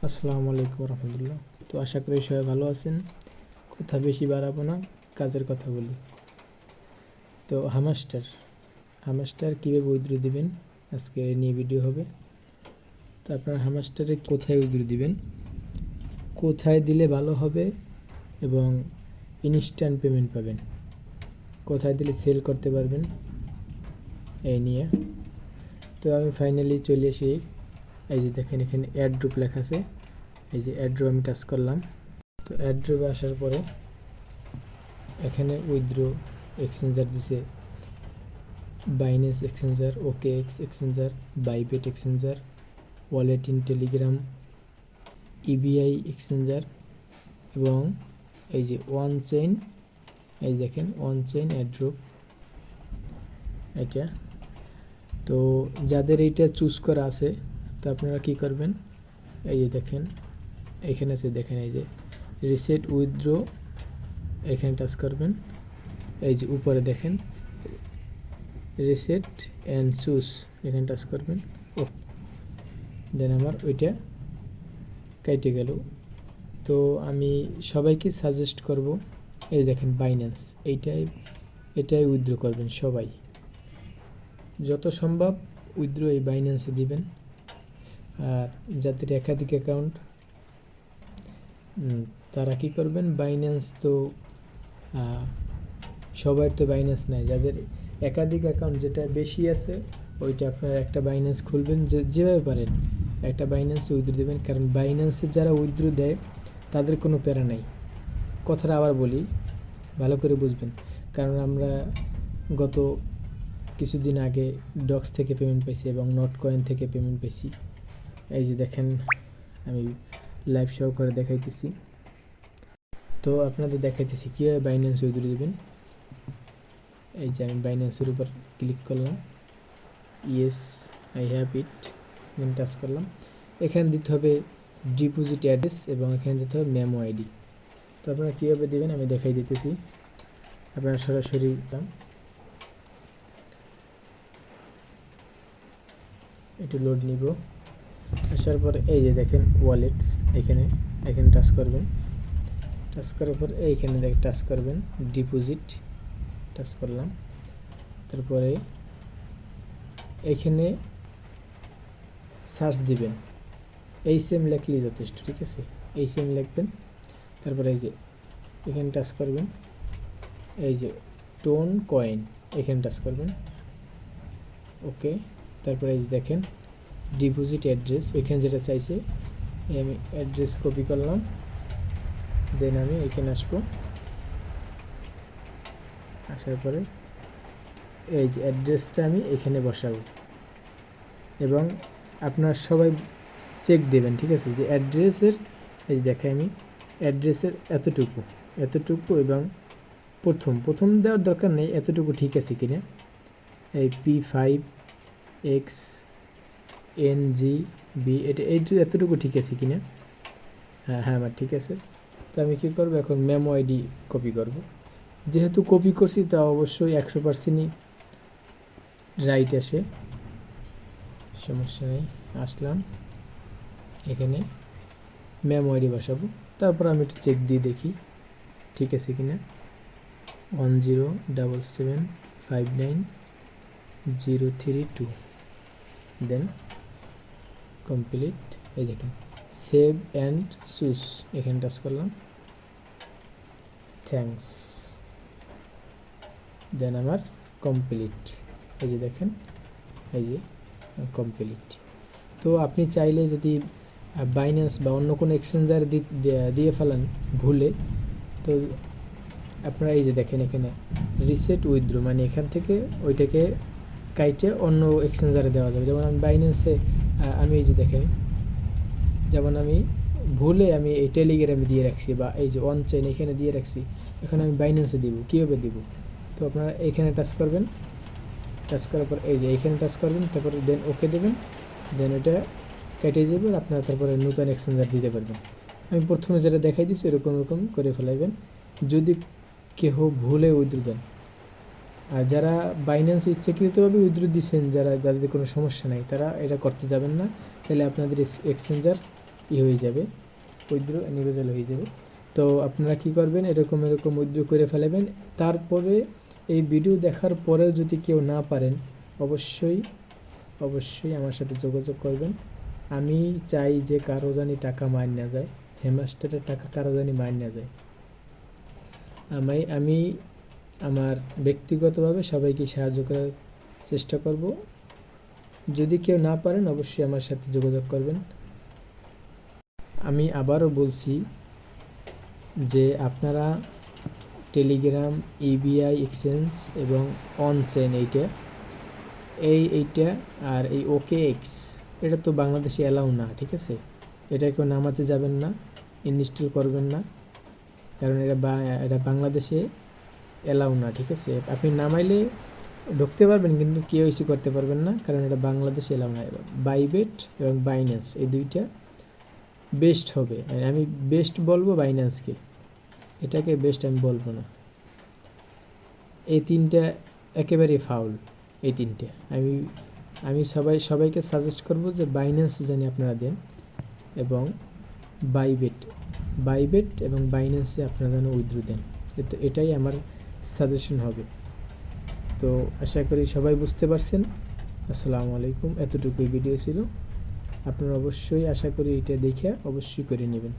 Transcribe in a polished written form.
আসসালামু আলাইকুম রহমতুল্লাহ। তো আশা করি সবাই ভালো আছেন। কথা বেশি বাড়াবো না, কাজের কথা বলি। তো হামাস্টার কীভাবে উইথড্র দিবেন আজকে নিয়ে ভিডিও হবে। তো আপনার হামাস্টারে কোথায় উইথড্র দিবেন, কোথায় দিলে ভালো হবে এবং ইনস্ট্যান্ট পেমেন্ট পাবেন, কোথায় দিলে সেল করতে পারবেন এই নিয়ে। তো আমি ফাইনালি চলে এসে এই যে দেখেন এখানে অ্যাড্রপ লেখা আছে, এই যে অ্যাড্রপ আমি টাচ করলাম। তো অ্যাড্রপে আসার পরে এখানে উইথড্র এক্সচেঞ্জার দিছে, Binance exchanger, okay x exchanger, Bybit exchanger, wallet in Telegram, EBI exchanger এবং এই যে ওয়ান চেইন, এই দেখেন ওয়ান চেইন অ্যাড্রপ এটা। তো যাদের এইটা চুজ করা আছে তো আপনারা কি করবেন, এই যে দেখেন এখানে আছে, দেখেন এই যে রিসেট উইথড্র, এখানে টাচ করবেন। এই যে উপরে দেখেন রিসেট অ্যান্ড চুজ, এখানে টাচ করবেন। ও দেন আমার ওইটা কেটে গেল। তো আমি সবাইকে সাজেস্ট করব, এই দেখেন বাইন্যান্স, এটাই উইথড্র করবেন সবাই, যত সম্ভব উইথড্র এই বাইন্যান্সে দিবেন। আর যাদের একাধিক অ্যাকাউন্ট তারা কি করবেন, বাইন্যান্স তো সবার তো বাইন্যান্স নাই, যাদের একাধিক অ্যাকাউন্ট যেটা বেশি আছে ওইটা আপনারা একটা বাইন্যান্স খুলবেন, যেভাবে পারেন একটা বাইন্যান্সে উইথড্র দেবেন। কারণ বাইন্যান্সে যারা উইথড্র দেয় তাদের কোনো প্যারা নাই। কথাটা আবার বলি, ভালো করে বুঝবেন। কারণ আমরা গত কিছুদিন আগে ডক্স থেকে পেমেন্ট পাইছি এবং নট কয়েন থেকে পেমেন্ট পাইছি। এই যে দেখেন আমি লাইভ শো করে দেখাইতেছি। তো আপনাদের দেখাইতেছি কীভাবে বাইন্যান্স উইথড্র দেবেন। এই যে আমি বাইন্যান্সের উপর ক্লিক করলাম, ইয়েস আই হ্যাভ ইট, এখানে টাচ করলাম। এখানে দিতে হবে ডিপোজিট অ্যাড্রেস এবং এখানে দিতে হবে মেমো আইডি। তো আপনারা কীভাবে দেবেন আমি দেখাই দিতেছি। আপনারা সরাসরি একটু লোড নিব, আসার পরে এই যে দেখেন ওয়ালেটস, এখানে টাচ করবেন। টাচ করার পর এইখানে টাচ করবেন ডিপোজিট, টাচ করলাম। তারপরে এখানে সার্চ দিবেন, এই সেম লেখলেই যথেষ্ট, ঠিক আছে, এই সেম লিখবেন। তারপরে এই যে এখানে টাচ করবেন, এই যে টোন কয়েন, এখানে টাচ করবেন, ওকে। তারপরে এই যে দেখেন ডিপোজিট অ্যাড্রেস, এখানে যেটা চাইছে আমি অ্যাড্রেস কপি করলাম। দেন আমি এখানে আসবো, আসার পরে এই যে অ্যাড্রেসটা আমি এখানে বসাবো এবং আপনার সবাই চেক দেবেন, ঠিক আছে, যে অ্যাড্রেসের এই যে দেখে আমি অ্যাড্রেসের এতটুকু এবং প্রথম দেওয়ার দরকার নেই, এতটুকু ঠিক আছে কিনা, এই P5XNGB এতটুকু ঠিক আছে কিনা, হ্যাঁ আমার ঠিক আছে। তো আমি কী করবো, এখন মেমো আইডি কপি করব। যেহেতু কপি করছি তা অবশ্যই 100%ই রাইট আসে, সমস্যা নেই। আসলাম এখানে মেমো আইডি বসাবো, তারপর আমি একটু চেক দিয়ে দেখি ঠিক আছে কিনা। 107759 032, দেন কমপ্লিট। এই দেখেন সেভ অ্যান্ড চুজ, এখানে টাচ করলাম, থ্যাঙ্কস, দেন আমার কমপ্লিট। এই যে দেখেন এই যে কমপ্লিট। তো আপনি চাইলে যদি বাইন্যান্স বা অন্য কোনো এক্সচেঞ্জার দিয়ে ফেলান ভুলে, তো আপনারা এই যে দেখেন এখানে রিসেট উইথড্র, মানে এখান থেকে ওইটাকে কাইটে অন্য এক্সচেঞ্জারে দেওয়া যাবে। যেমন আমি বাইন্যান্সে আমি এই যে দেখেন, যেমন আমি ভুলে আমি এই টেলিগ্রামে দিয়ে রাখছি বা এই যে ওয়ান চেইন এখানে দিয়ে রাখছি, এখন আমি বাইন্যান্সে দিব, কীভাবে দিব। তো আপনারা এখানে টাচ করবেন, টাচ করার পর এই যে এখানে টাচ করবেন, তারপরে দেন ওকে দেবেন, দেন ওটা কেটে যাবে, আপনারা তারপরে নতুন এক্সচেঞ্জার দিতে পারবেন। আমি প্রথমে যেটা দেখাই দিচ্ছি এরকম করে ফেলাইবেন যদি কেহ ভুলে উইথড্র দেন। আর যারা বাইন্যান্স ইচ্ছাকৃতভাবে উইথড্র দিচ্ছেন, যাদের কোনো সমস্যা নাই, তারা এটা করতে যাবেন না, তাহলে আপনাদের এক্সচেঞ্জার হয়ে যাবে, উইথড্র এনেবল হয়ে যাবে। তো আপনারা কি করবেন, এরকম উইথড্র করে ফেলবেন। তারপরে এই ভিডিও দেখার পরেও যদি কেউ না পারেন, অবশ্যই আমার সাথে যোগাযোগ করবেন। আমি চাই যে কারো জানি টাকা মাইর না যায়, হেমাস্টারের টাকা কারো জানি মাইর না যায়। আমি আমার ব্যক্তিগতভাবে সবাইকে সাহায্য করার চেষ্টা করব। যদি কেউ না পারেন অবশ্যই আমার সাথে যোগাযোগ করবেন। আমি আবারও বলছি যে আপনারা টেলিগ্রাম, ইবিআই এক্সচেঞ্জ এবং অনচেন এইটা আর এই OKX এটা তো বাংলাদেশে অ্যালাউ না, ঠিক আছে? এটা কেউ নামাতে যাবেন না, ইনস্টল করবেন না, কারণ এটা বাংলাদেশে অ্যালাউ না, ঠিক আছে? আপনি নামাইলে ঢুকতে পারবেন কিন্তু KYC করতে পারবেন না, কারণ এটা বাংলাদেশে অ্যালাউ না। বাইবিট এবং বাইন্যান্স এই দুইটা বেস্ট হবে, আমি বেস্ট বলবো বাইন্যান্সকে, এটাকে বেস্ট আমি বলবো না। এই তিনটা একেবারে ফাউল, এই তিনটে আমি সবাইকে সাজেস্ট করব যে বাইন্যান্স জানি আপনারা দেন, এবং বাইবিট এবং বাইন্যান্সে আপনারা যেন উইথড্র দেন, এটাই আমার সাজেশন হবে। তো আশা করি সবাই বুঝতে পারছেন। আসসালামু আলাইকুম, এতটুকুই ভিডিও ছিল। আপনারা অবশ্যই আশা করি এটা দেখে অবশ্যই করে নেবেন।